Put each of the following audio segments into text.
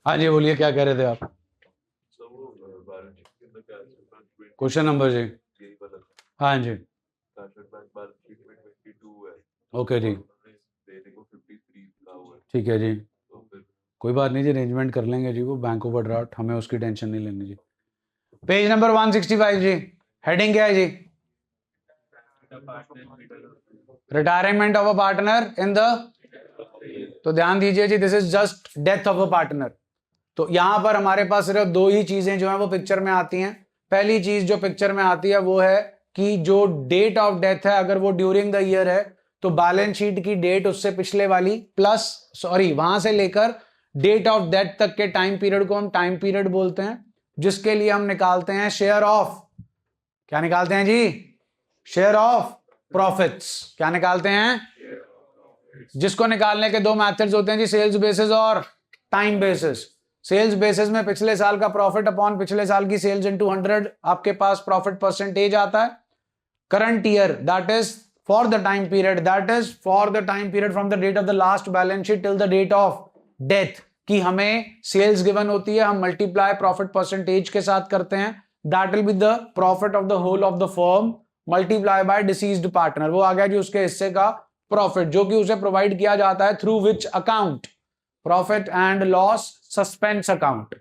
हाँ जी बोलिए, क्या कह रहे थे आप? क्वेश्चन नंबर जी। हाँ जी, ओके जी, ठीक है जी, कोई बात नहीं जी, अरेंजमेंट कर लेंगे जी, वो बैंक ओवरड्राफ्ट, हमें उसकी टेंशन नहीं लेनी जी। पेज नंबर 165 जी, हेडिंग क्या है जी? Retirement of a partner in the, तो ध्यान दीजिए जी, this is just death of a partner. तो यहां पर हमारे पास सिर्फ दो ही चीजें जो है वो पिक्चर में आती हैं। पहली चीज जो पिक्चर में आती है वो है कि जो डेट ऑफ डेथ है, अगर वो ड्यूरिंग द ईयर है तो बैलेंस शीट की डेट उससे पिछले वाली प्लस, सॉरी, वहां से लेकर डेट ऑफ डेथ तक के टाइम पीरियड को हम टाइम पीरियड बोलते हैं, जिसके लिए हम निकालते हैं शेयर ऑफ, क्या निकालते हैं जी? Share of profits. क्या निकालते हैं? जिसको निकालने के दो मेथड्स होते हैं जी, सेल्स बेसिस और टाइम बेसिस। सेल्स बेसिस में पिछले साल का प्रॉफिट अपॉन पिछले साल की सेल्स इनटू 100 आपके पास प्रॉफिट परसेंटेज आता है। Current year, that is for the time period, that is for the time period from the date of the last balance sheet till the date of death की हमें sales given होती है, हम multiply profit percentage के साथ करते हैं, that will be the profit of the whole of the firm multiply by deceased partner. वो आ गया जी उसके हिस्से का प्रॉफिट, जो कि उसे प्रोवाइड किया जाता है through which account? Profit and loss suspense account.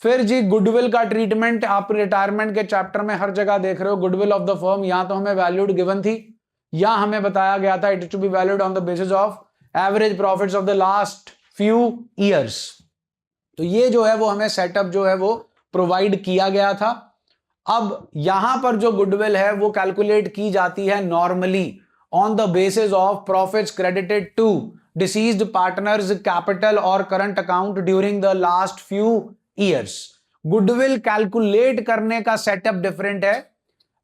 फिर जी गुडविल का ट्रीटमेंट आप रिटायरमेंट के चैप्टर में हर जगह देख रहे हो, गुडविल ऑफ द फर्म, यहां तो हमें वैल्यूड गिवन थी, या हमें बताया गया था it is to be valued on the basis of average profits of the last few years. तो ये जो है वो हमें सेटअप जो है वो प्रोवाइड किया गया था। अब यहां पर जो गुडविल है वो कैलकुलेट की जाती है normally on the basis of profits credited to deceased partners capital और current account during the last few years. Goodwill calculate करने का सेटअप डिफरेंट है,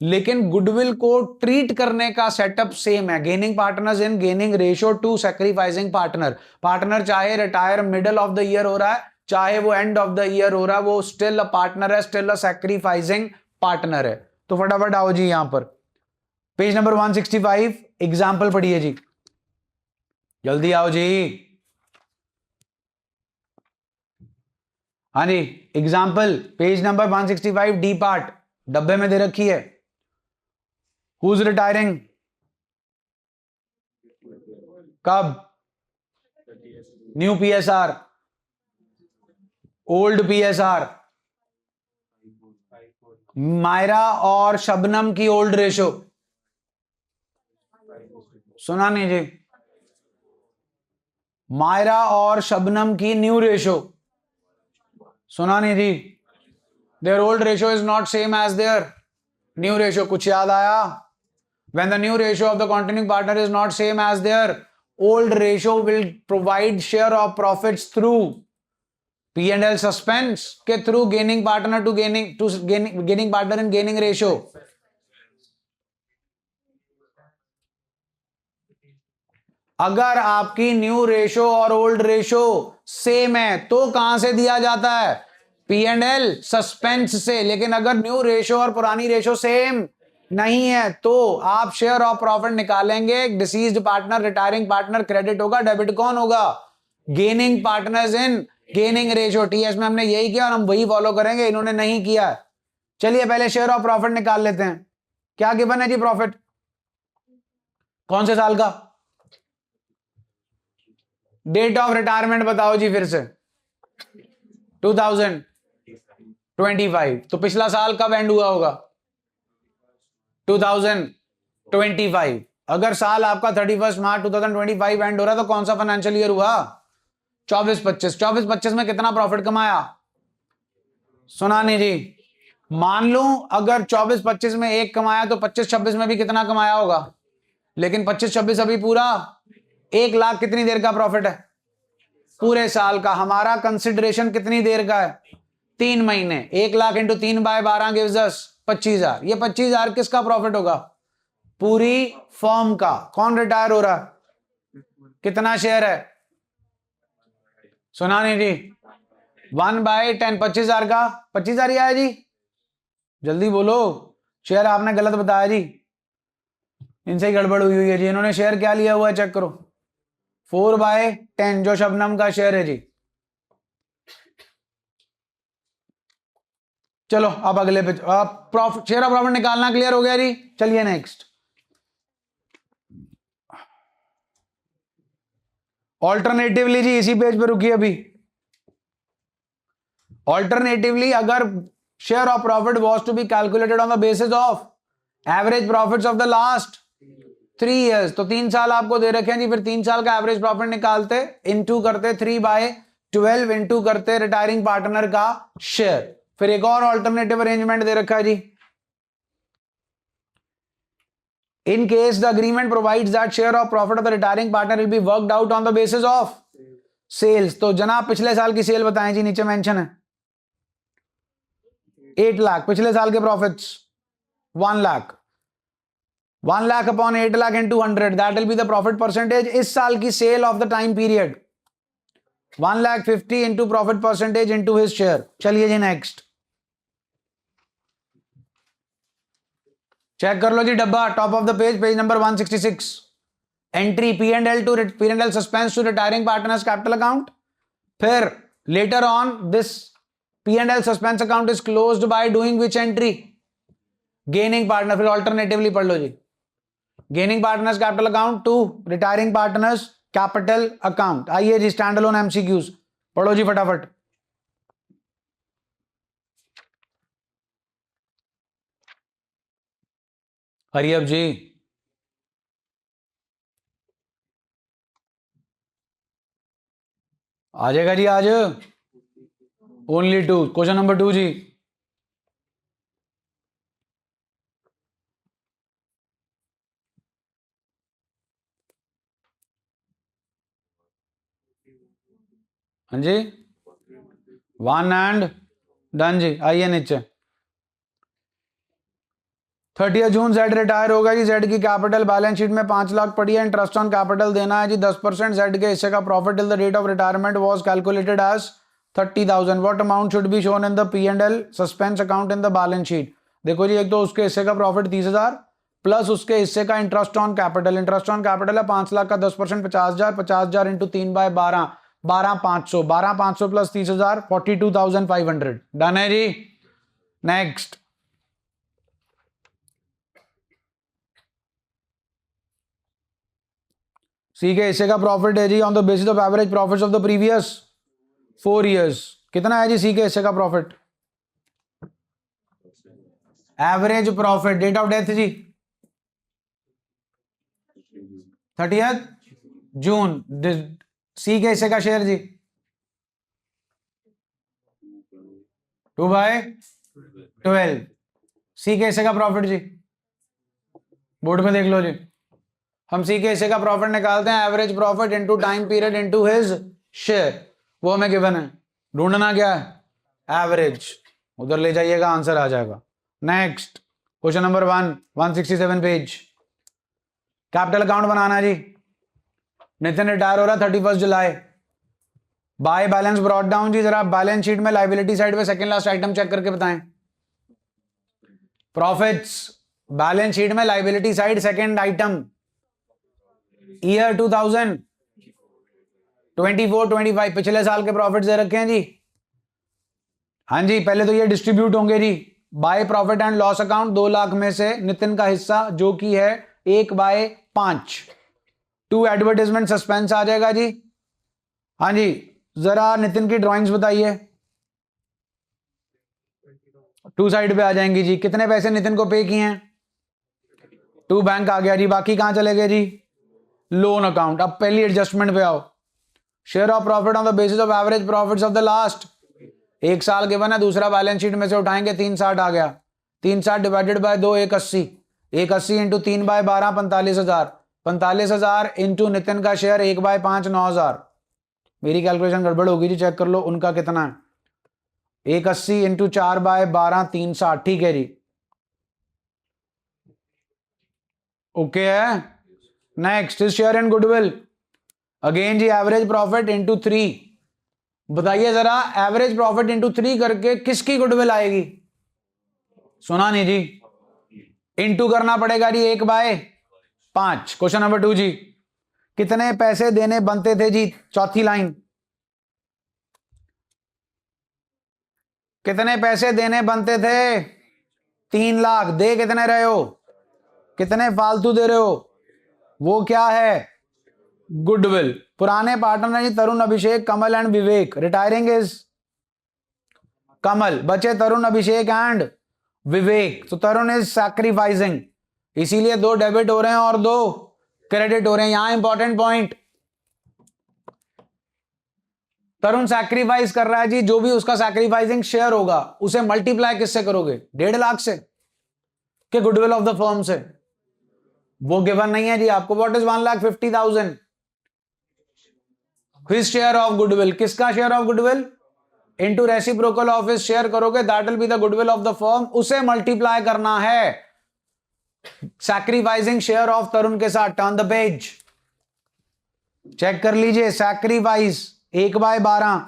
लेकिन गुडविल को ट्रीट करने का सेटअप सेम है। Gaining partners in gaining ratio to sacrificing partner. Partner चाहे retire middle of the year हो रहा है, चाहे वो एंड ऑफ द ईयर हो रहा है, वो स्टिल अ पार्टनर है, स्टिल अ सैक्रिफाइसिंग पार्टनर है। तो फटाफट आओ जी, यहां पर पेज नंबर 165 एग्जाम्पल पढ़िए जी, जल्दी आओ जी। हाँ जी, example page number 165 D part डब्बे में दे रखी है। Who is retiring? कब? New PSR, old PSR, Myra और शबनम की ओल्ड रेशो, सुना नहीं जी? मायरा और शबनम की न्यू रेशो, सुना नहीं जी? Their old ratio is not same as their new ratio. कुछ याद आया? When the new ratio of the continuing partner is not same as their old ratio will provide share of profits through P&L suspense के through gaining partner to gaining partner in gaining ratio। अगर आपकी new ratio और old ratio same है तो कहां से दिया जाता है? P&L सस्पेंस से। लेकिन अगर न्यू रेशो और पुरानी रेशो सेम नहीं है तो आप शेयर ऑफ प्रॉफिट निकालेंगे, deceased partner retiring partner credit होगा, डेबिट कौन होगा? Gaining partners in gaining ratio. TS में हमने यही किया और हम वही फॉलो करेंगे, इन्होंने नहीं किया। चलिए पहले शेयर ऑफ प्रॉफिट निकाल लेते हैं। क्या गिवन है जी प्रॉफिट? कौन से साल का? डेट ऑफ रिटायरमेंट बताओ जी फिर से। 2025। तो पिछला साल कब एंड हुआ होगा? 2025। अगर साल आपका 31 मार्च 2025 एंड हो रहा है तो कौन सा फाइनेंशियल ईयर हुआ? 24-25। 24-25 में कितना प्रॉफिट कमाया? सुना नहीं जी? मान लो अगर 24-25 में एक कमाया तो 25-26 में भी कितना कमाया होगा? लेकिन 25-26 अभी पूरा 1 लाख कितनी देर का प्रॉफिट है? पूरे साल का। हमारा कंसिडरेशन कितनी देर का है? 3 महीने। 1 लाख इंटू 3/12 गिव्स अस 25,000। ये 25,000 किसका प्रॉफिट होगा? पूरी फर्म का। कौन रिटायर हो रहा है? कितना शेयर है? सुना नहीं जी? 1/10। 25,000 का 25,000 ही आया जी, जल्दी बोलो। शेयर आपने गलत बताया जी, इनसे ही गड़बड़ हुई हुई है जी। इन्होंने शेयर क्या लिया हुआ है चेक करो, 4/10 जो शबनम का शेयर है जी। चलो अब अगले पे प्रॉफिट, शेयर ऑफ प्रॉफिट निकालना क्लियर हो गया जी। चलिए नेक्स्ट, ऑल्टरनेटिवली जी इसी पेज पे रुकिए अभी। ऑल्टरनेटिवली अगर share of profit was to be calculated on the basis of average profits of the last 3 years, तो 3 साल आपको दे रखे हैं जी, फिर 3 साल का एवरेज प्रॉफिट निकालते, इनटू करते 3/12, इनटू करते रिटायरिंग पार्टनर का शेयर। फिर एक और ऑल्टरनेटिव अरेंजमेंट दे रखा है जी, in case the agreement provides that share of profit of the retiring partner will be worked out on the basis of sales. तो जनाब पिछले साल की सेल बताएं जी, नीचे मेंशन है 8 लाख, पिछले साल के profits 1 lakh, 1 lakh upon 8 lakh into 100, that will be the profit percentage इस साल की sale of the time period, 1,50,000 into profit percentage into his share। चलिए जी नेक्स्ट, चेक कर लो जी डब्बा, top of the page, page number 166, entry P&L to P&L suspense to retiring partners capital account. फिर later on this P&L suspense account is closed by doing which entry, gaining partner. फिर alternatively पढ़ लो जी, gaining partners capital account to retiring partners capital account. आइए जी stand alone MCQs पढ़ो जी फटाफट। हरी अब जी, आ जाएगा जी आज, ओनली 2, क्वेश्चन नंबर 2 जी। हाँ जी 1 एंड डन जी। आइए नीचे, 30 जून जेड रिटायर होगा जी, जेड की कैपिटल बैलेंस शीट में 5 लाख पड़ी है, इंटरेस्ट ऑन कैपिटल देना है जी 10%, जेड के हिस्से का profit till the date of retirement was calculated as 30,000। What amount should be shown in the P&L suspense account in the balance sheet. देखो जी, एक तो उसके हिस्से का प्रॉफिट 30,000 प्लस उसके हिस्से का interest on capital, interest on capital है 5 लाख का 10% 50,000, 50,000 इंटू 3/12, 12,500, 12,500 प्लस 30,000 42,500। डन है जी। नेक्स्ट, सी के हिस्से का प्रॉफिट है जी on the basis of average profits of the previous 4 years। कितना है जी सी के हिस्से का profit, average profit, date of death जी 30 जून, सी के हिस्से का शेयर जी 2/12, सी के हिस्से का प्रॉफिट जी बोर्ड पे देख लो जी। हम सी के हिस्से का प्रॉफिट निकालते हैं, average profit into time period into his share, वो हमें गिवन है। ढूंढना क्या है, एवरेज, उधर ले जाइएगा आंसर आ जाएगा। Next, question number 1, 167 page, capital account बनाना जी। नितिन रिटायर हो रहा 31 जुलाई, बाय बैलेंस ब्रॉट डाउन जी। जरा बैलेंस शीट में लाइबिलिटी साइड पे सेकंड लास्ट आइटम चेक करके बताएं, प्रॉफिट्स बैलेंस शीट में liability side second item, year 2024-25 पिछले साल के प्रॉफिट दे रखे हैं जी। हाँ जी, पहले तो ये डिस्ट्रीब्यूट होंगे जी, by profit and loss account 2 lakh में से नितिन का हिस्सा जो कि है 1/5, 2 एडवर्टाइजमेंट सस्पेंस आ जाएगा जी। हाँ जी, जरा नितिन की ड्राइंग्स बताइए, 2 साइड पे आ जाएंगी जी। कितने पैसे नितिन को पे किए हैं, 2 बैंक आ गया जी। बाकी कहां चले गए जी, लोन अकाउंट। अब पहली एडजस्टमेंट पे आओ, share of profit on the basis of average profits of the last 1 साल गिवन है, दूसरा बैलेंस शीट में से उठाएंगे 360 आ गया, 360 divided by 2 180, 180 into 3/12 45,000, 45,000 into Nitin का शेयर 1/5 9,000। मेरी कैलकुलेशन गड़बड़ होगी जी, चेक कर लो उनका कितना है, 180 इंटू 4/12 360, ठीक है जी, ओके है। Next is share in goodwill, again जी एवरेज प्रॉफिट इंटू 3। बताइए जरा एवरेज प्रॉफिट इंटू 3 करके किसकी गुडविल आएगी, सुना नहीं जी, इंटू करना पड़ेगा जी 1/5। क्वेश्चन नंबर 2 जी, कितने पैसे देने बनते थे जी, चौथी लाइन, कितने पैसे देने बनते थे? 3 लाख। दे कितने रहे हो? कितने फालतू दे रहे हो? वो क्या है? गुडविल। पुराने पार्टनर जी Tarun, Abhishek, Kamal and Vivek. Retiring is Kamal. बचे तरुण, अभिषेक एंड विवेक। तो तरुण इज सैक्रिफाइसिंग, इसीलिए 2 डेबिट हो रहे हैं और 2 क्रेडिट हो रहे हैं। यहां इंपॉर्टेंट पॉइंट, तरुण सैक्रिफाइस कर रहा है जी, जो भी उसका सैक्रिफाइसिंग शेयर होगा उसे मल्टीप्लाई किससे करोगे? 1.5 लाख से कि गुडविल ऑफ द फर्म से? वो गिवन नहीं है जी आपको। What is 1,50,000? His share of goodwill. किसका share of goodwill? Into reciprocal of his share करोगे, that will be the goodwill of the firm. उसे मल्टीप्लाई करना है सैक्रिफाइसिंग शेयर ऑफ तरुण के साथ। टर्न द पेज, चेक कर लीजिए। Sacrifice 1/12।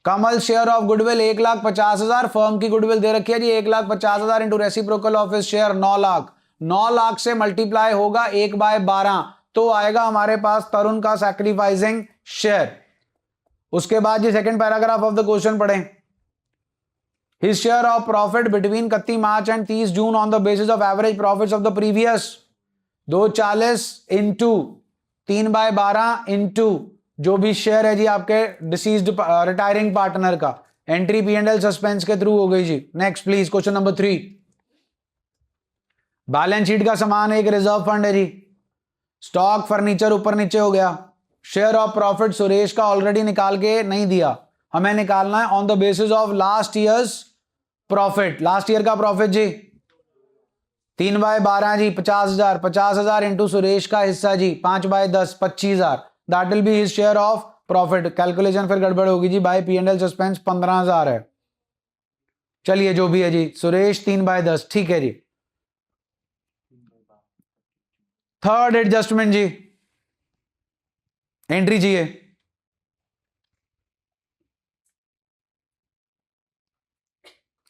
Kamal share of goodwill 1,50,000। Firm की गुडविल दे रखी है जी 1,50,000 into reciprocal of his share 9 lakh. 9 lakh से मल्टीप्लाई होगा 1/12, तो आएगा हमारे पास तरुण का सैक्रिफाइसिंग शेयर। उसके बाद ये second paragraph of the question पढ़ें। His share of profit between 31 March and 30 June on the basis of average profits of the previous 240 into 3/12 into जो भी शेयर है जी आपके डिसीज्ड रिटायरिंग पार्टनर का। एंट्री P&L सस्पेंस के through हो गई जी। Next please, question number 3। Balance sheet का सामान एक रिजर्व फंड है जी। स्टॉक फर्नीचर ऊपर नीचे हो गया। शेयर ऑफ प्रॉफिट सुरेश का ऑलरेडी निकाल के नहीं दिया, हमें निकालना है on the basis of last years profit. Last year का प्रॉफिट जी 3/12 जी 50,000। 50,000 इंटू सुरेश का हिस्सा जी 5/10 25,000। That will be his share of profit. Calculation फिर गड़बड़ होगी जी, बाय P&L सस्पेंस 15,000 है। चलिए जो भी है जी, सुरेश 3/10, ठीक है जी। थर्ड एडजस्टमेंट जी, एंट्री चाहिए।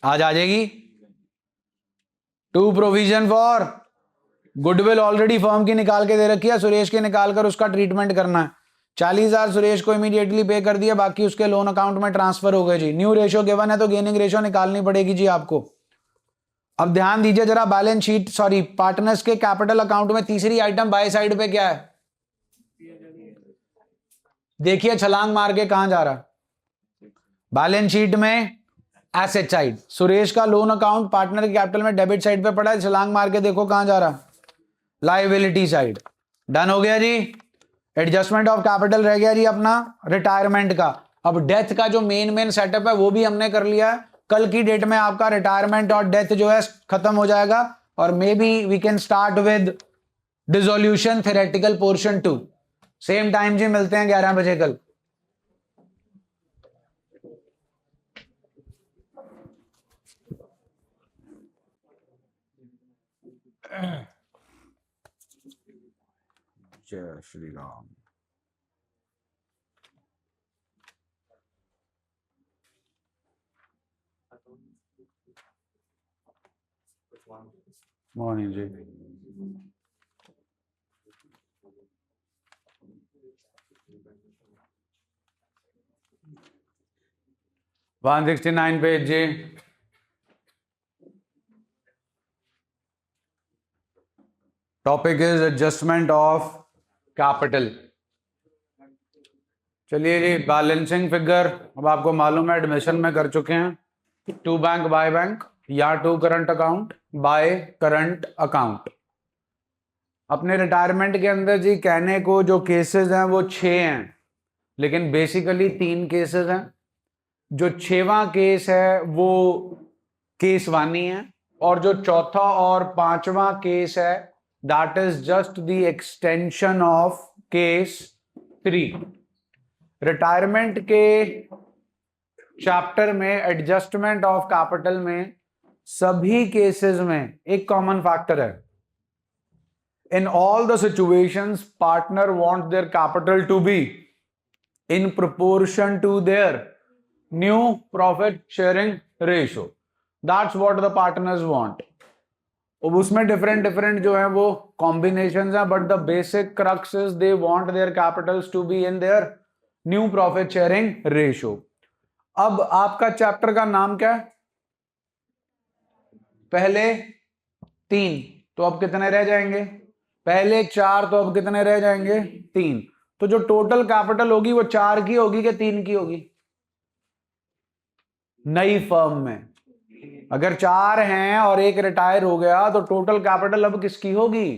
आज आ जाएगी। To provision for goodwill already firm की निकाल के दे रखी है, सुरेश के निकाल कर उसका ट्रीटमेंट करना है। 40,000 सुरेश को इमीडिएटली पे कर दिया, बाकी उसके लोन अकाउंट में ट्रांसफर हो गए जी। न्यू रेशियो गिवन है तो गेनिंग रेशियो निकालनी पड़ेगी जी आपको। अब ध्यान दीजिए जरा, बैलेंस शीट सॉरी पार्टनर्स के कैपिटल अकाउंट में तीसरी आइटम बाय साइड पे क्या है? देखिए छलांग मार के कहां जा रहा है। बैलेंस शीट में एसेट साइड, सुरेश का लोन अकाउंट पार्टनर के कैपिटल में डेबिट साइड पे पड़ा है। छलांग मार के देखो कहां जा रहा है? Liability side. डन हो गया जी। एडजस्टमेंट ऑफ कैपिटल रह गया जी अपना रिटायरमेंट का। अब डेथ का जो मेन सेटअप है वो भी हमने कर लिया है। कल की डेट में आपका रिटायरमेंट और डेथ जो है खत्म हो जाएगा, और maybe we can start with dissolution theoretical portion 2। Same time जी, मिलते हैं 11 बजे कल। जय श्री राम। मॉर्निंग जी। वन 169 पेज जी। Topic is adjustment of capital. चलिए जी, बैलेंसिंग फिगर अब आपको मालूम है, एडमिशन में कर चुके हैं। टू बैंक बाय बैंक या to current account by current account. अपने रिटायरमेंट के अंदर जी कहने को जो केसेस हैं वो 6 हैं, लेकिन बेसिकली 3 केसेस हैं। जो 6वां केस है वो केस 1 ही है, और जो चौथा और 5वां केस है that is just the extension of case 3। Retirement के चैप्टर में एडजस्टमेंट ऑफ कैपिटल में सभी केसेस में एक कॉमन फैक्टर है। In all the situations partner want their capital to be in proportion to their new profit sharing ratio. That's what the partners want. अब उसमें different जो है वो कॉम्बिनेशंस हैं, but the basic crux is they want their capitals to be in there new profit sharing ratio. अब आपका chapter का नाम क्या है? पहले 3, तो अब कितने रह जाएंगे? पहले 4, तो अब कितने रह जाएंगे? 3। तो जो टोटल कैपिटल होगी वो 4 की होगी कि 3 की होगी? नई फर्म में अगर 4 हैं और एक रिटायर हो गया तो टोटल कैपिटल अब किसकी होगी?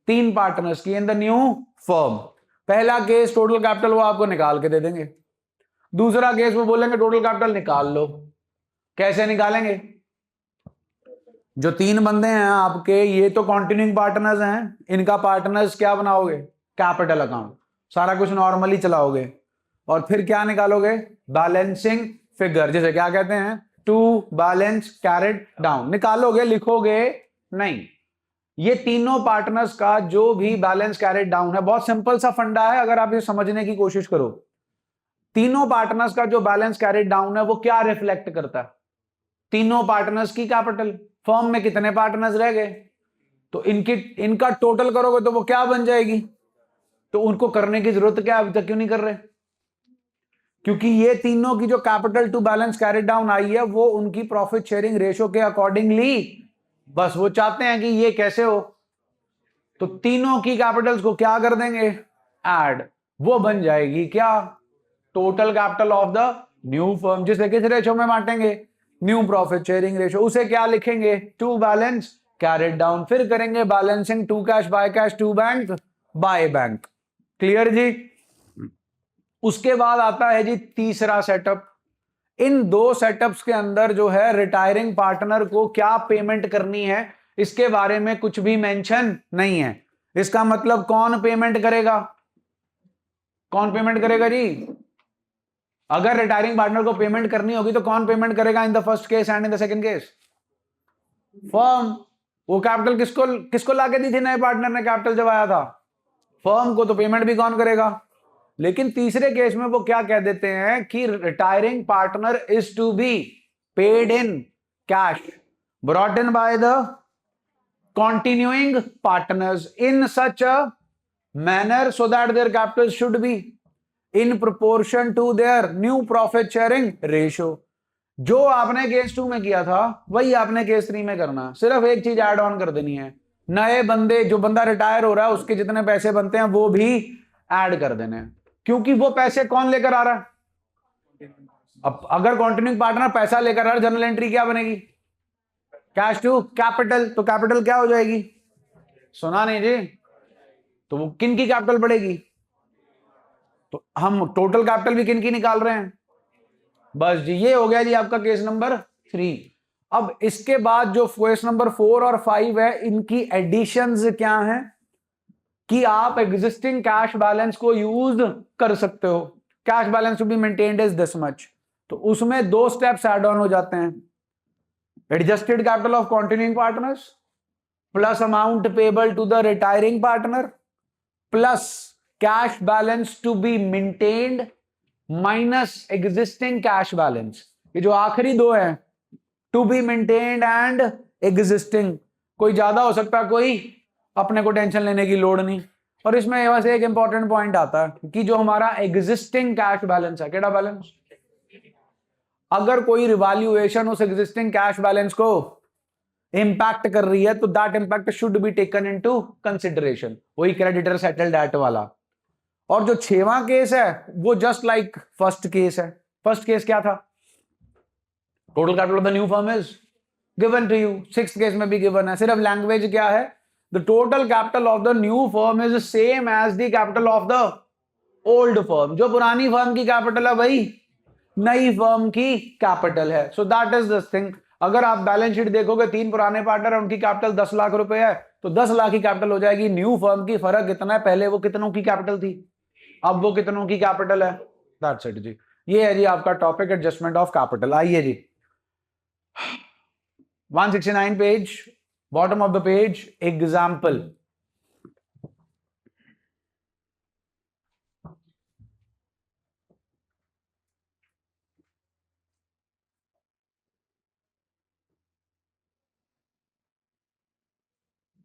3 पार्टनर्स की इन द न्यू फर्म। पहला केस टोटल कैपिटल वो आपको निकाल के दे देंगे। दूसरा केस वो बोलेंगे टोटल कैपिटल निकाल लो। कैसे निकालेंगे? जो 3 बंदे हैं आपके, ये तो कॉन्टिन्यूइंग पार्टनर्स हैं, इनका पार्टनर्स क्या बनाओगे? Capital account. सारा कुछ नॉर्मली चलाओगे और फिर क्या निकालोगे? बैलेंसिंग फिगर, जिसे क्या कहते हैं? To balance carried down. निकालोगे, लिखोगे नहीं। ये तीनों पार्टनर्स का जो भी बैलेंस कैरेड डाउन है, बहुत सिंपल सा फंडा है, अगर आप ये समझने की कोशिश करो। तीनों पार्टनर्स का जो बैलेंस कैरेड डाउन है वो क्या रिफ्लेक्ट करता है? तीनों पार्टनर्स की कैपिटल। फर्म में कितने पार्टनर्स रह गए? तो इनका टोटल करोगे तो वो क्या बन जाएगी? तो उनको करने की जरूरत क्या, अभी तक क्यों नहीं कर रहे? क्योंकि ये तीनों की जो capital to balance carried down आई है वो उनकी प्रॉफिट शेयरिंग रेशियो के अकॉर्डिंगली, बस वो चाहते हैं कि ये कैसे हो, तो तीनों की कैपिटल्स को क्या कर देंगे? ऐड। वो बन जाएगी क्या? Total capital of the new firm, जिसे किस रेशियो में बांटेंगे? New profit sharing ratio. उसे क्या लिखेंगे? To balance carried down. फिर करेंगे balancing to cash by cash, to bank by bank. Clear जी? उसके बाद आता है जी तीसरा सेटअप। इन 2 सेटअप्स के अंदर जो है रिटायरिंग पार्टनर को क्या पेमेंट करनी है इसके बारे में कुछ भी मेंशन नहीं है। इसका मतलब कौन पेमेंट करेगा? कौन पेमेंट करेगा जी? अगर रिटायरिंग पार्टनर को पेमेंट करनी होगी तो कौन पेमेंट करेगा in the first case and in the second case? Firm. वो कैपिटल किसको किसको लाके दी थी नए पार्टनर ने कैपिटल जब आया था? फर्म को। तो पेमेंट भी कौन करेगा? लेकिन तीसरे केस में वो क्या कह देते हैं कि retiring partner is to be paid in cash brought in by the continuing partners in such a manner so that their capital should be in proportion to their new profit sharing ratio। जो आपने case 2 में किया था वही आपने case 3 में करना, सिर्फ एक चीज ऐड ऑन कर देनी है। नए बंदे, जो बंदा रिटायर हो रहा है उसके जितने पैसे बनते हैं वो भी ऐड कर देने हैं, क्योंकि वो पैसे कौन लेकर आ रहा है? अब अगर कॉन्टिन्यूइंग पार्टनर पैसा लेकर आ रहा है, जनरल एंट्री क्या बनेगी? Cash to capital. तो कैपिटल क्या हो जाएगी? सुना नहीं जी? तो वो किन की कैपिटल बढ़ेगी? तो हम टोटल कैपिटल भी किन की निकाल रहे हैं? बस जी, ये हो गया जी आपका केस नंबर 3। अब इसके बाद जो केस नंबर 4 और 5 है, इनकी एडिशंस क्या हैं कि आप एग्जिस्टिंग कैश बैलेंस को यूज कर सकते हो। Cash balance to be maintained is this much. तो उसमें 2 स्टेप्स ऐड ऑन हो जाते हैं। Adjusted capital of continuing partners plus amount payable to the retiring partner plus cash balance to be maintained minus existing cash balance. ये जो आखिरी 2 हैं, to be maintained and existing, कोई ज्यादा हो सकता है, कोई अपने को टेंशन लेने की लोड़ नहीं। और इसमें वैसे एक इंपॉर्टेंट पॉइंट आता है कि जो हमारा एग्जिस्टिंग कैश बैलेंस है, केड़ा बैलेंस, अगर कोई रिवैल्यूएशन उस एग्जिस्टिंग कैश बैलेंस को इंपैक्ट कर रही है तो that impact should be taken into consideration, वही क्रेडिटर सेटल्ड एट वाला। और जो 6वां केस है वो जस्ट लाइक फर्स्ट केस है। फर्स्ट केस क्या था? Total capital of the new firm is given to you. 6th case में भी गिवन है, सिर्फ लैंग्वेज क्या है? The total capital of the new firm is same as the capital of the old firm. जो पुरानी फर्म की capital है वही नई फर्म की कैपिटल है। So that is this thing. अगर आप बैलेंस शीट देखोगे, 3 पुराने पार्टनर है, उनकी कैपिटल 10 लाख रुपए है, तो 10 लाख की कैपिटल हो जाएगी न्यू फर्म की। फर्क कितना है, पहले वो कितनों की कैपिटल थी, अब वो कितनों की कैपिटल है। दैट्स इट जी। ये है जी आपका टॉपिक, एडजस्टमेंट ऑफ कैपिटल। आइए जी 169 page, bottom of the page, example.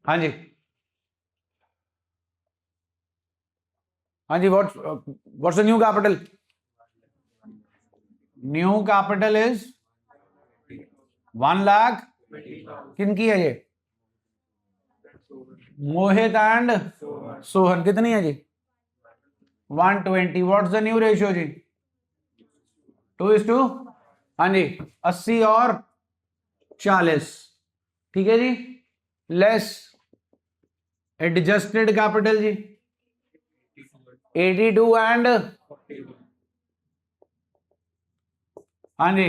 हाँ जी, हाँ जी, what's the new capital? New capital is 1 lakh. किनकी है ये? मोहित एंड सोहन। कितनी है जी? 120। व्हाट्स द न्यू रेशियो जी? 2:2। हाँ जी, 80 और 40। ठीक है जी। लेस एडजस्टेड कैपिटल जी 82 एंड हाँ जी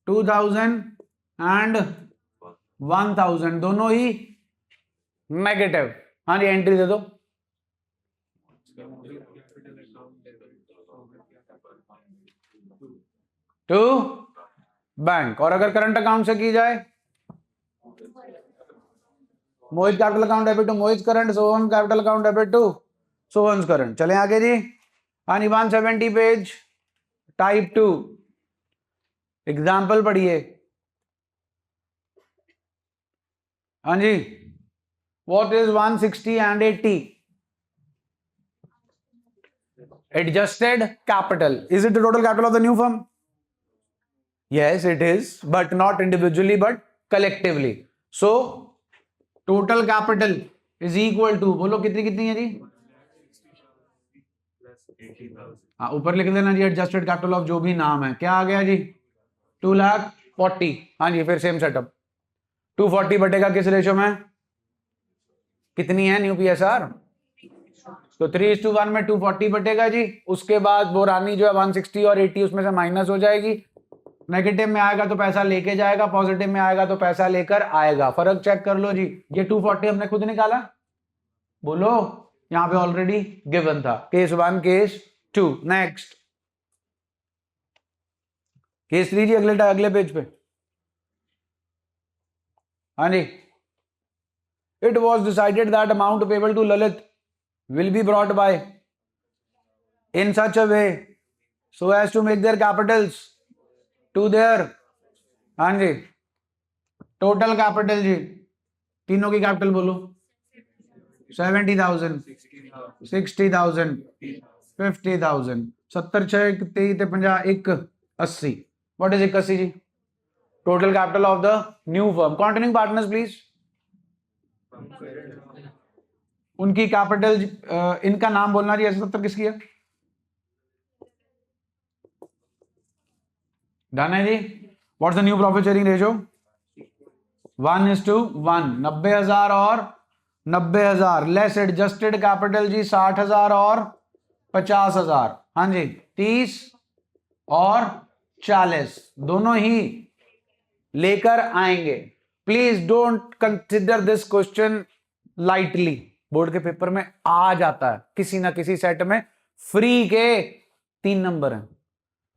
2000 एंड 1000 दोनों ही नेगेटिव। हाँ जी, एंट्री दे दो। To bank. और अगर करंट अकाउंट से की जाए, Mohit capital account debit to Mohit current, Sohan capital account debit to Sohan current. चले आगे जी। हाँ जी, 170 पेज टाइप 2 एग्जाम्पल पढ़िए। हाँ जी, what is 160 and 80? Adjusted capital. Is it the total capital of the new firm? Yes, it is, but not individually, but collectively. So, total capital is equal to, बोलो कितनी कितनी है जी? हाँ, ऊपर लिख देना जी एडजस्टेड कैपिटल ऑफ जो भी नाम है। क्या आ गया जी? 2,40,000। हाँ जी, फिर सेम सेटअप। 240 बटेगा किस रेशो में? कितनी है न्यू PSR? तो 3:1 में 240 बटेगा जी। उसके बाद वो रानी जो है 160 और 80 उसमें से माइनस हो जाएगी। नेगेटिव में आएगा तो पैसा लेके जाएगा, पॉजिटिव में आएगा तो पैसा लेकर आएगा। फर्क चेक कर लो जी। ये 240 हमने खुद निकाला, बोलो। यहां पे ऑलरेडी गिवन था। Case 1, case 2। नेक्स्ट केस 3 जी, अगले पेज पे। हाँ जी, it was decided that amount payable to Lalit will be brought by in such a way so as to make their capitals to their हाँ जी टोटल कैपिटल जी। तीनों की capital बोलो। 70,000, 60,000, 50,000। 70 6 23 50 1 80। व्हाट इज 81 जी? Total capital of the new firm. Continuing partners please. उनकी capital इनका नाम बोलना जी। ऐसे 70 किसकी है? डन है जी। What's the new profit sharing ratio? 1:1। 90,000 और 90,000 लेस एडजस्टेड कैपिटल जी 60,000 और 50,000। हाँ जी, 30 और 40 दोनों ही लेकर आएंगे। Please don't consider this question lightly. Board के पेपर में आ जाता है किसी ना किसी सेट में। फ्री के 3 नंबर हैं।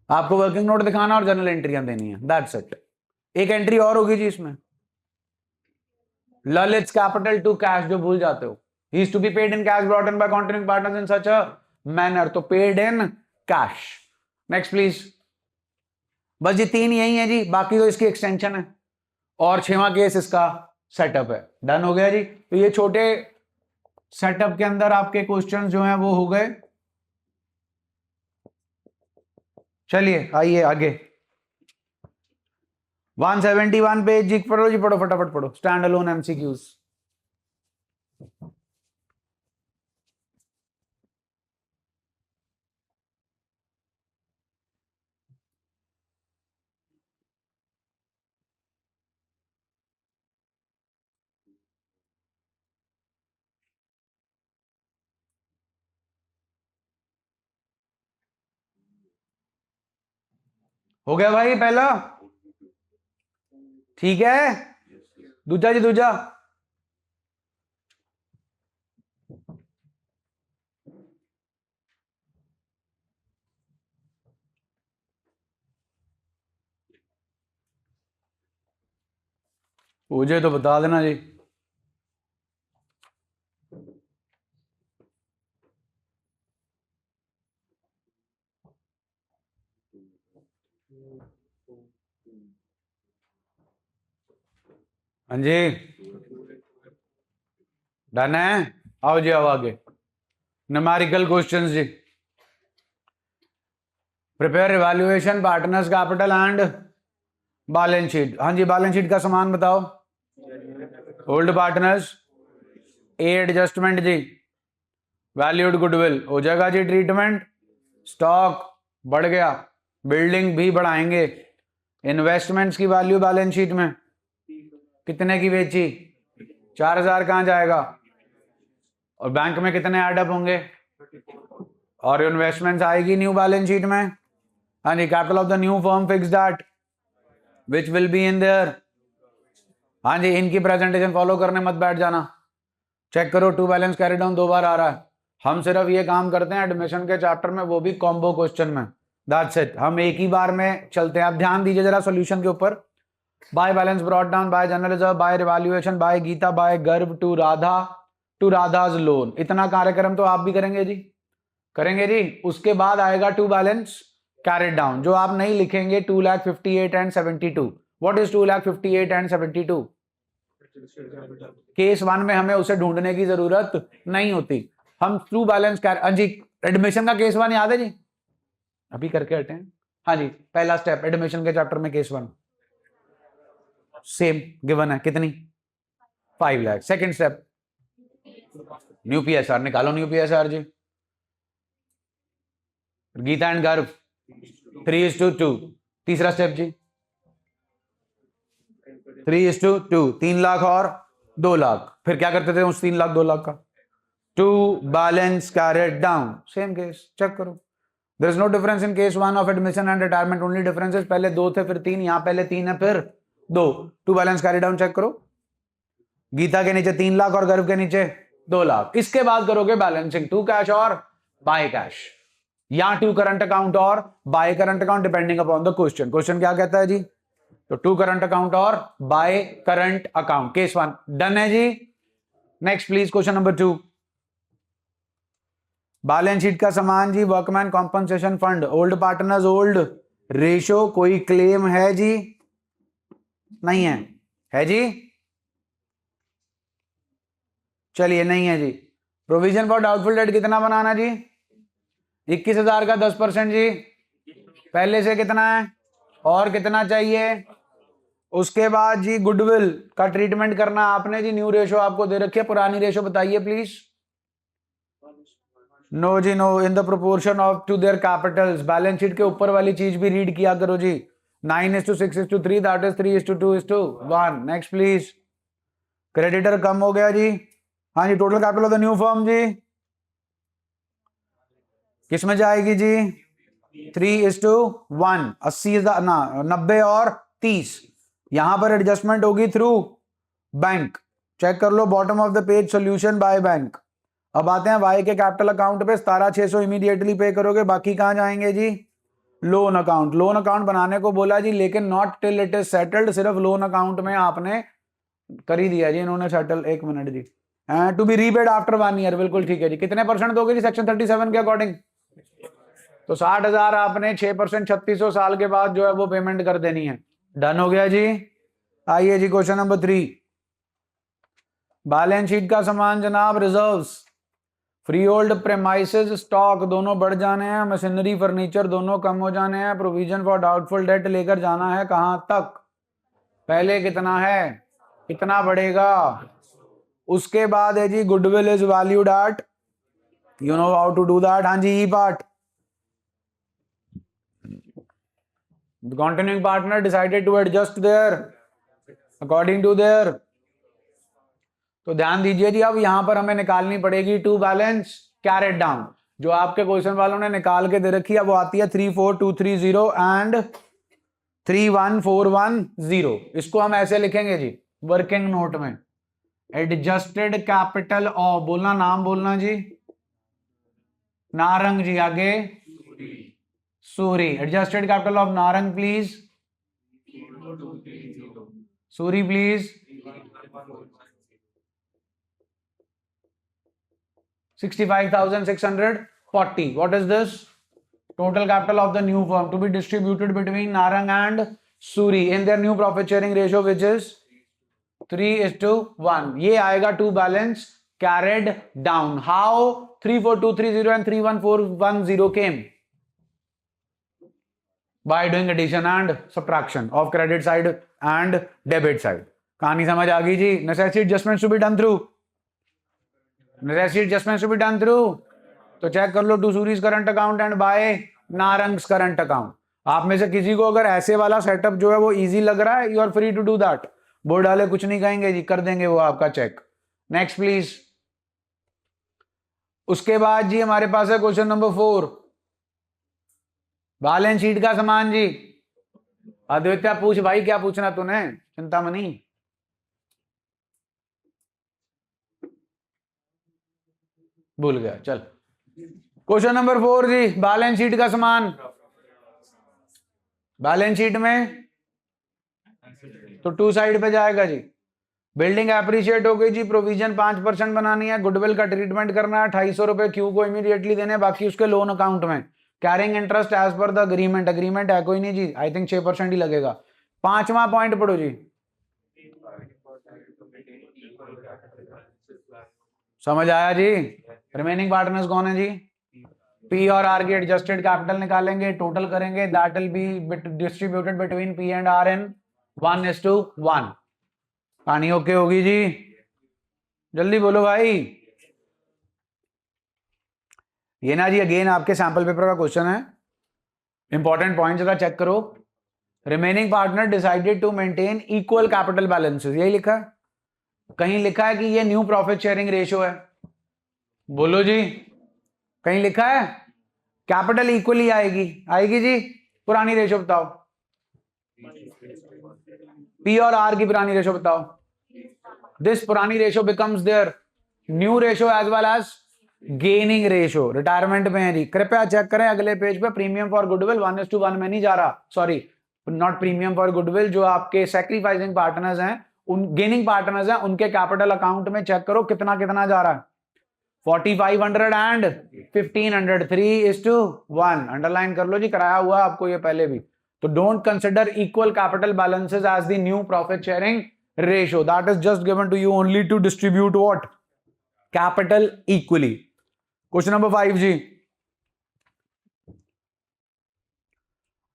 आपको वर्किंग नोट दिखाना और जनरल एंट्रियां देनी है, दैट्स इट। एक एंट्री और होगी जी इसमें, ललित कैपिटल टू कैश, जो भूल जाते हो। He is to be paid in cash brought in by continuing partners in such a manner, तो paid in cash. Next please. बस जी 3 यही है जी, बाकी तो इसकी एक्सटेंशन है और 6वां केस इसका सेटअप है। डन हो गया जी। तो ये छोटे सेटअप के अंदर आपके क्वेश्चंस जो हैं वो हो गए। चलिए आइए आगे। 171 पेज जी, पढ़ो जी, पढ़ो फटाफट पढ़ो। Stand alone MCQs. हो गया भाई पहला? ठीक है। दूजा जी, दूजा। मुझे तो बता देना जी। हाँ जी, डन है। आओ जी, आओ आगे। न्यूमेरिकल क्वेश्चंस जी। Prepare evaluation, partners capital and balance sheet. हाँ जी, बैलेंस शीट का सामान बताओ। ओल्ड पार्टनर्स, ए एडजस्टमेंट जी, वैल्यूड गुडविल हो जाएगा जी, ट्रीटमेंट, स्टॉक बढ़ गया, बिल्डिंग भी बढ़ाएंगे, इन्वेस्टमेंट्स की वैल्यू बैलेंस शीट में कितने की बेची, 4000 कहां जाएगा, और बैंक में कितने एडअप होंगे, और इन्वेस्टमेंट्स आएगी न्यू बैलेंस शीट में। हाँ जी, capital of the new firm fix that which will be in there. हाँ जी, इनकी प्रेजेंटेशन फॉलो करने मत बैठ जाना, चेक करो, टू बैलेंस कैरी डाउन 2 बार आ रहा है। हम सिर्फ ये काम करते हैं एडमिशन के चैप्टर में, वो भी कॉम्बो क्वेश्चन में, दैट्स इट। हम एक ही बार में चलते हैं। आप ध्यान दीजिए जरा सॉल्यूशन के ऊपर। By balance brought down, by general reserve, by revaluation, by Geeta, by गर्भ, to Radha, to Radha's loan. इतना कार्यक्रम तो आप भी करेंगे जी, करेंगे जी। उसके बाद आएगा टू बैलेंस कैरिड डाउन, जो आप नहीं लिखेंगे 2,58,000 and 72। What is 2,58,000 and 72? Case 1 में हमें उसे ढूंढने की जरूरत नहीं होती, हम टू बैलेंस कैरिड। जी, एडमिशन का केस 1 याद है जी, अभी करके हटे हैं। हाँ जी, पहला स्टेप एडमिशन के चैप्टर में केस 1 सेम गिवन है, कितनी, 5 lakh. Second step new PSR निकालो, न्यू पीएसआर जी, गीता एंड गर्भ 3:2। तीसरा स्टेप जी 3:2, 3 लाख और 2 लाख। फिर क्या करते थे उस 3 लाख 2 लाख का, to balance carried down, same case, check करो। There is no difference in case 1 of admission and retirement, only difference is पहले 2 थे फिर 3, यहां पहले 3 है फिर 2। To balance carried down check करो, गीता के नीचे 3 लाख और गर्भ के नीचे 2 लाख। इसके बाद करोगे बैलेंसिंग, टू कैश और बाय कैश, या टू करंट अकाउंट और by current account, depending upon the question. Question क्या कहता है जी, तो टू करंट अकाउंट और by current account. Case 1 done है जी। Next please, question number 2। Balance sheet का समान जी, workman compensation fund, old partners, old ratio, कोई क्लेम है जी, नहीं है, है जी, चलिए नहीं है जी। प्रोविजन फॉर डाउटफुल डेट कितना बनाना जी, 21,000 का 10% जी, पहले से कितना है और कितना चाहिए। उसके बाद जी गुडविल का ट्रीटमेंट करना आपने जी, न्यू रेशो आपको दे रखी है, पुरानी रेशो बताइए प्लीज। नो जी no, in the proportion of to their capitals. Balance sheet के ऊपर वाली चीज भी रीड किया करो जी, 9:6:3, that is 3:2:1। Next please. Creditor कम हो गया जी, हाँ जी। Total capital of the new firm जी किसमें जाएगी जी, 3:1, 80,000 ना 90 और 30। यहां पर एडजस्टमेंट होगी थ्रू बैंक, चेक कर लो bottom of the page, solution by bank. अब आते हैं वाई के कैपिटल अकाउंट पे, 17,600 इमीडिएटली पे करोगे, बाकी कहां जाएंगे जी, लोन अकाउंट। लोन अकाउंट बनाने को बोला जी, लेकिन not till it is settled, सिर्फ लोन अकाउंट में आपने कर ही दिया जी इन्होंने सेटल। एक मिनट जी, to be repaid after 1 year, बिल्कुल ठीक है जी। कितने परसेंट दोगे जी सेक्शन 37 के अकॉर्डिंग, तो 60,000 आपने 6% 3600 साल के बाद जो है वो पेमेंट कर देनी है। डन हो गया जी। आइए जी क्वेश्चन नंबर 3। बैलेंस शीट का समान जनाब, reserves, free hold, premises, stock दोनों बढ़ जाने हैं, मशीनरी फर्नीचर दोनों कम हो जाने हैं, प्रोविजन फॉर डाउटफुल डेट लेकर जाना है कहां तक, पहले कितना है कितना बढ़ेगा। उसके बाद है जी goodwill is valued at, you know how to do that. हाँ जी, E part, the continuing partner decided to adjust their according to their। तो ध्यान दीजिए जी, अब यहां पर हमें निकालनी पड़ेगी टू बैलेंस कैरिड डाउन, जो आपके क्वेश्चन वालों ने निकाल के दे रखी है। वो आती है 34230 एंड 31410। इसको हम ऐसे लिखेंगे जी वर्किंग नोट में, एडजस्टेड कैपिटल ऑफ, बोलना नाम बोलना जी, नारंग जी, आगे Suri, adjusted capital of Narang please, Suri please, 65,640। What is this? Total capital of the new firm to be distributed between Narang and Suri in their new profit sharing ratio, which is 3:1. ये आएगा to balance carried down. How 34230 and 31410 came? By doing addition and subtraction of credit side and debit side. कहानी समझ आ गई जी। Necessity adjustment to be done through, necessity adjustment to be done through. तो check कर लो to Suri's current account and by Narang's current account. आप में से किसी को अगर ऐसे वाला सेटअप जो है वो इजी लग रहा है, you are free to do that. Board वाले कुछ नहीं कहेंगे जी, कर देंगे वो आपका चेक। Next please. उसके बाद जी हमारे पास है क्वेश्चन नंबर 4, बैलेंस शीट का समान जी। अद्वित्य पूछ भाई, क्या पूछना तूने, चिंतामणि। भूल गया, चल। क्वेश्चन नंबर 4 जी, बैलेंस शीट का समान। बैलेंस शीट में तो टू साइड पे जाएगा जी। बिल्डिंग एप्रिशिएट हो गई जी, प्रोविजन 5% बनानी है, गुडविल का ट्रीटमेंट करना है, 250 रुपए क्यू को इमीडिएटली देने, बाकी उसके लोन अकाउंट में। Carrying interest as per the agreement, agreement है कोई नहीं जी, आई थिंक 6% ही लगेगा। 5वां पॉइंट पढ़ो जी। समझ आया जी। रिमेनिंग पार्टनर्स कौन है जी? पी और आर की एडजस्टेड कैपिटल निकालेंगे, टोटल करेंगे, that will be distributed between P and R in 1:1। कहानी ओके होगी जी? जल्दी बोलो भाई। ये ना जी अगेन आपके सैंपल पेपर का क्वेश्चन है, इंपॉर्टेंट पॉइंट जरा चेक करो। Remaining partner decided to maintain equal capital balances, यही लिखा है। कहीं लिखा है कि ये न्यू प्रॉफिट शेयरिंग रेशियो है? बोलो जी, कहीं लिखा है? कैपिटल इक्वली आएगी, आएगी जी? पुरानी रेशियो बताओ, पी और आर की पुरानी रेशियो बताओ। दिस पुरानी ratio becomes their new ratio as well as gaining ratio. Retirement में है जी, कृपया चेक करें अगले पेज पे, प्रीमियम फॉर गुडविल 1:1 में नहीं जा रहा, sorry not premium for goodwill, जो आपके सैक्रिफाइसिंग पार्टनर्स हैं, उन गेनिंग पार्टनर्स हैं, उनके कैपिटल अकाउंट में चेक करो कितना कितना जा रहा है। 4500 एंड 1500, 3:1। अंडरलाइन कर लो जी, कराया हुआ है आपको ये पहले भी। तो don't consider equal capital balances as the new profit sharing ratio, that is just given to you only to distribute what? Capital equally. Question number 5 जी।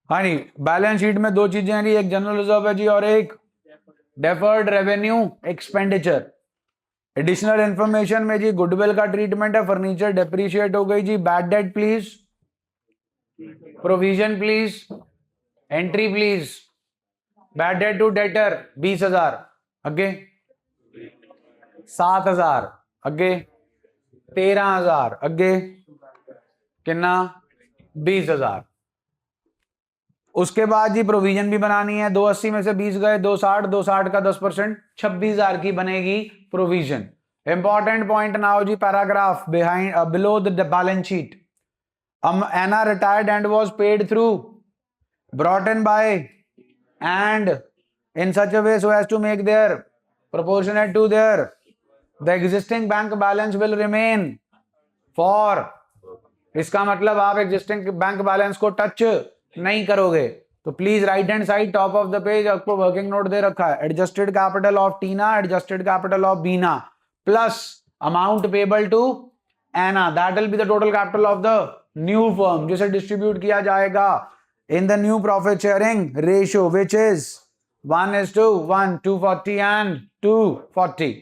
हाँ जी, बैलेंस शीट में दो चीजें हैं जी, एक जनरल रिजर्व है जी और एक deferred revenue expenditure. Additional information में जी गुडविल का ट्रीटमेंट है, फर्नीचर डेप्रीशिएट हो गई जी, bad debt please, provision please, entry please. Bad debt to debtor 20,000, अगे 7,000, अगे 13,000, अगे कितना? 20,000। उसके बाद जी प्रोविजन भी बनानी है, 280 में से 20 गए, 260, 260 का 10%, 26,000 की बनेगी प्रोविजन। इंपॉर्टेंट पॉइंट नाउ जी, paragraph behind below the balance sheet. Anna retired and was paid through, brought in by, and in such a way so as to make their proportionate to their, the existing bank balance will remain for, इसका मतलब आप existing bank balance को touch नहीं करोगे। तो please right hand side top of the page आपको working note दे रखा है, adjusted capital of Tina, adjusted capital of Bina plus amount payable to Anna, that will be the total capital of the new firm, जिसे distribute किया जाएगा in the new profit sharing ratio which is 1:1, 240 and 240।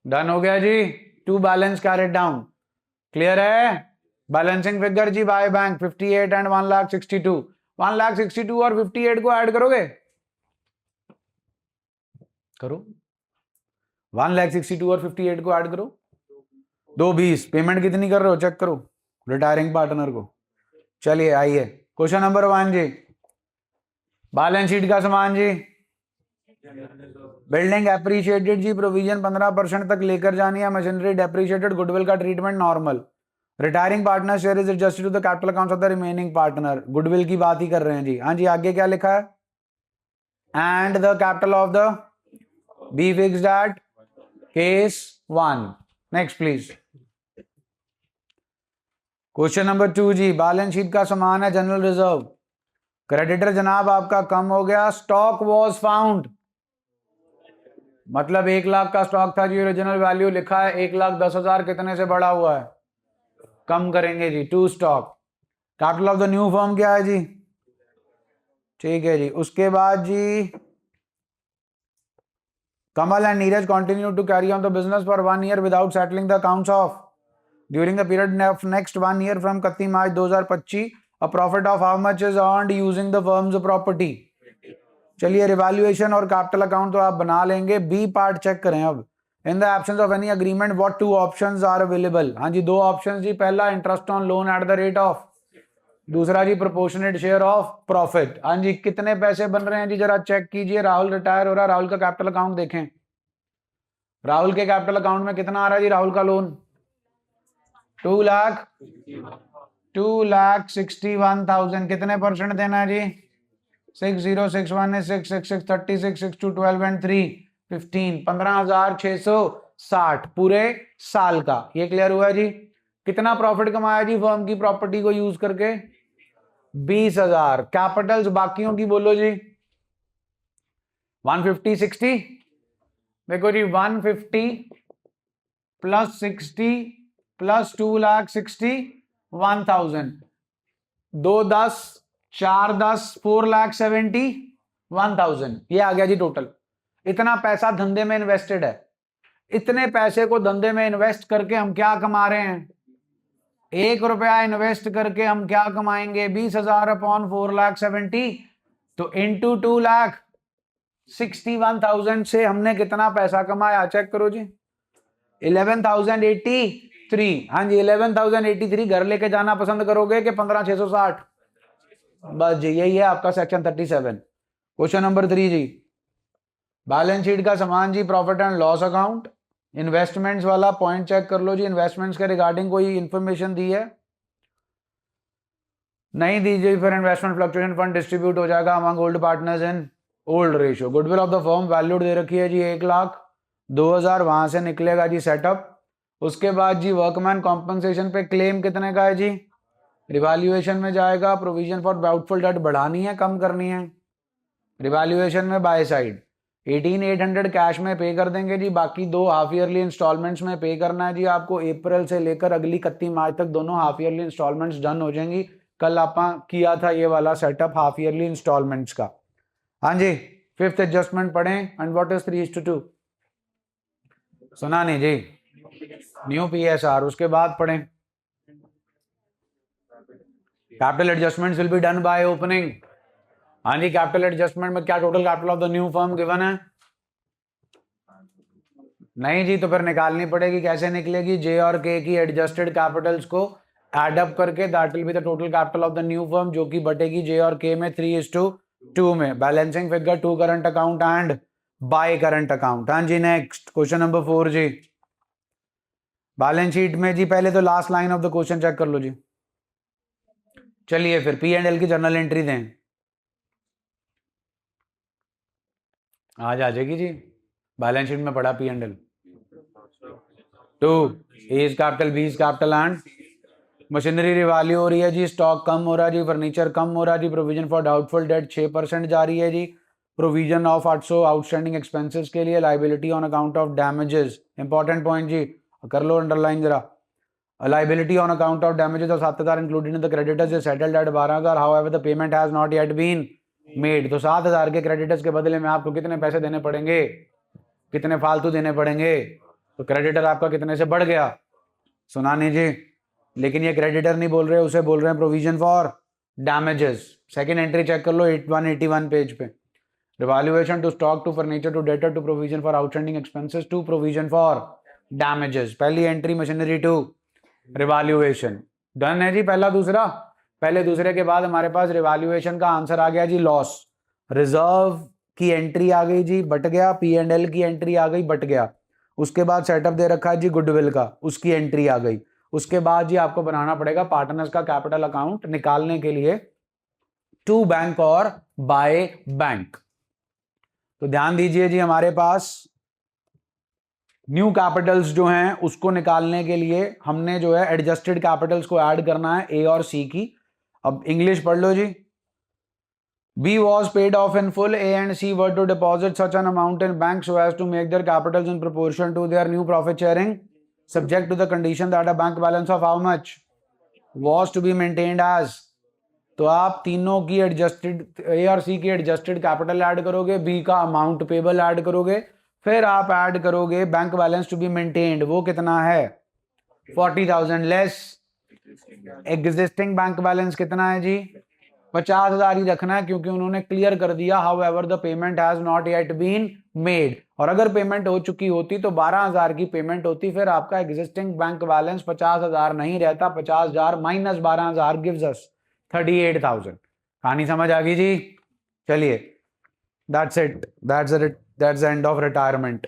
Done हो गया जी। 2 balance carried down, clear है? Balancing figure जी by bank 58 and 1,62,000। 1,62,000 और 58 को ऐड करोगे? करो। 1,62,000 और 58 को ऐड करो, 220। पेमेंट कितनी कर रहे हो चेक करो रिटायरिंग पार्टनर को। चलिए आइए क्वेश्चन नंबर 1 जी, बैलेंस शीट का समान जी। बिल्डिंग एप्रिशिएटेड जी, प्रोविजन 15% तक लेकर जानी है, मशीनरी डेप्रिशिएटेड, गुडविल का treatment normal. Retiring partner share is adjusted to the capital accounts of the remaining partner, goodwill की बात ही कर रहे हैं जी। हाँ जी, आगे क्या लिखा है? And the capital of the B fixed at case 1। Next please. Question number 2 जी, बैलेंस शीट का समान है जनरल रिजर्व। क्रेडिटर जनाब आपका कम हो गया, स्टॉक वॉज फाउंड, मतलब 1 लाख का स्टॉक था जी, ओरिजिनल वैल्यू लिखा है 1,10,000, कितने से बढ़ा हुआ है? कम करेंगे जी, to stock. Capital of the new firm क्या है जी? ठीक है जी। उसके बाद जी Kamal and Neeraj continue to carry on the business for 1 year without settling the accounts of during the period of next 1 year from 31 March 2025 a profit of how much is earned using the firm's property. चलिए revaluation और capital account तो आप बना लेंगे, B part check करें अब। In the absence of any agreement what 2 options are available. हाँ जी 2 ऑप्शंस जी, पहला interest on loan at the rate of, दूसरा जी प्रोपोर्शनेट शेयर ऑफ प्रॉफिट। हाँ जी कितने पैसे बन रहे हैं जी जरा चेक कीजिए। राहुल रिटायर हो रहा है, राहुल का कैपिटल अकाउंट देखें। राहुल के कैपिटल अकाउंट में कितना आ रहा है जी राहुल का लोन? 2,61,000। कितने परसेंट देना है जी? 6061 is 666 36 6 2 12 and 3 15 15,660 पूरे साल का। ये क्लियर हुआ जी। कितना प्रॉफिट कमाया जी फर्म की प्रॉपर्टी को यूज करके? 20,000। कैपिटल्स बाकियों की बोलो जी। 150 60 देखो जी 150 प्लस 60 प्लस 2,61,000 2 10 4 10 4,71,000 ये आ गया जी टोटल। इतना पैसा धंधे में इन्वेस्टेड है। इतने पैसे को धंधे में इन्वेस्ट करके हम क्या कमा रहे हैं? 1 रुपया इन्वेस्ट करके हम क्या कमाएंगे? 20,000 अपॉन 4,70,000 तो इंटू 2,61,000 से हमने कितना पैसा कमाया चेक करो जी। 11,083। हाँ जी 11,083 घर लेके जाना पसंद करोगे कि 15,660? बस जी यही है आपका सेक्शन 37। क्वेश्चन नंबर 3 जी, बैलेंस शीट का समान जी, profit and loss account. Investments वाला पॉइंट चेक कर लो जी। इन्वेस्टमेंट्स के रिगार्डिंग कोई इंफॉर्मेशन दी है? नहीं दीजिए, फिर इन्वेस्टमेंट फ्लक्चुएशन फंड डिस्ट्रीब्यूट हो जाएगा among old partners in old ratio. Goodwill of the firm valued दे रखी है जी 1,02,000, वहां से निकलेगा जी सेटअप। उसके बाद जी वर्कमैन कॉम्पनसेशन पे क्लेम कितने का है जी? रिवैल्यूएशन में जाएगा। प्रोविजन फॉर डाउटफुल डेट बढ़ानी है कम करनी है? रिवैल्यूएशन में बाय साइड 18,800 कैश में पे कर देंगे जी। बाकी 2 हाफ ईयरली इंस्टॉलमेंट्स में पे करना है जी आपको। अप्रैल से लेकर अगली 31 मार्च तक दोनों हाफ ईयरली इंस्टॉलमेंट्स डन हो जाएंगी। कल आपा किया था ये वाला सेटअप हाफ ईयरली इंस्टॉलमेंट्स का। हाँ जी 5th एडजस्टमेंट पढ़ें। And what is 3:2? सुना नहीं जी? New PSR। उसके बाद पढ़ें capital adjustments will be done by opening. हाँ जी कैपिटल एडजस्टमेंट में क्या total capital of the new firm given है? नहीं जी, तो फिर निकालनी पड़ेगी। कैसे निकलेगी? जे और के की एडजस्टेड कैपिटल्स को एड अप करके that will be the total capital of the new firm, जो कि बटेगी जे और के में 3:2 में। Balancing figure to current account and by current account. हाँ जी नेक्स्ट क्वेश्चन नंबर 4 जी। बैलेंस शीट में जी पहले तो last line of the question check कर लो जी। चलिए फिर P&L की जर्नल एंट्री दें। आज आ जाएगी जी। बैलेंस शीट में पड़ा P&L 2 A is capital, B is capital and machinery revalue हो रही है जी। स्टॉक कम हो रहा है जी, फर्नीचर कम हो रहा है जी। प्रोविजन फॉर डाउटफुल डेट 6% जा रही है जी। प्रोविजन ऑफ 800 आउटस्टैंडिंग एक्सपेंसेस के लिए। Liability on account of damages, important point जी, कर लो अंडरलाइन जरा। Liability on account of damages of 7,000 including the creditors is settled at 12,000। However the payment has not yet been made. तो 7,000 के creditors के बदले में आपको कितने पैसे देने पड़ेंगे? कितने फालतू देने पड़ेंगे? तो क्रेडिटर आपका कितने से बढ़ गया? सुना नहीं जी? लेकिन ये क्रेडिटर नहीं बोल रहे, उसे बोल रहे हैं provision for damages. Second entry check कर लो 181 पेज पे। Revaluation to stock to furniture to debtor to provision for outstanding expenses to provision for damages. पहली entry machinery to revaluation done है जी। पहला दूसरा, पहले दूसरे के बाद हमारे पास रिवैल्यूएशन का आंसर आ गया जी लॉस। रिजर्व की एंट्री आ गई जी, बट गया। P&L की एंट्री आ गई, बट गया। उसके बाद सेटअप दे रखा है जी गुडविल का, उसकी एंट्री आ गई। उसके बाद जी आपको बनाना पड़ेगा पार्टनर्स का कैपिटल अकाउंट निकालने के लिए टू बैंक और बाय बैंक। तो ध्यान दीजिए जी, हमारे पास न्यू कैपिटल्स जो हैं उसको निकालने के लिए हमने जो है एडजस्टेड कैपिटल्स को ऐड करना है A और C की। अब इंग्लिश पढ़ लो जी। B was paid off in full. A and C were to deposit such an amount in bank so as to make their capitals in proportion to their new profit sharing, subject to the condition that a bank balance of how much was to be maintained as तो आप तीनों की adjusted, ए और C की adjusted capital add करोगे, B का amount payable add करोगे, फिर आप ऐड करोगे bank balance to be maintained, वो कितना है 40,000 लेस एग्जिस्टिंग बैंक बैलेंस कितना है जी 50,000 ही रखना है, क्योंकि उन्होंने क्लियर कर दिया however the payment has not yet been made. और अगर पेमेंट हो चुकी होती तो 12,000 की पेमेंट होती, फिर आपका एग्जिस्टिंग बैंक बैलेंस 50,000 नहीं रहता, 50,000 माइनस 12,000 गिव्स अस 38,000। कहानी समझ आ गई जी? चलिए, that's it, that's the end of retirement.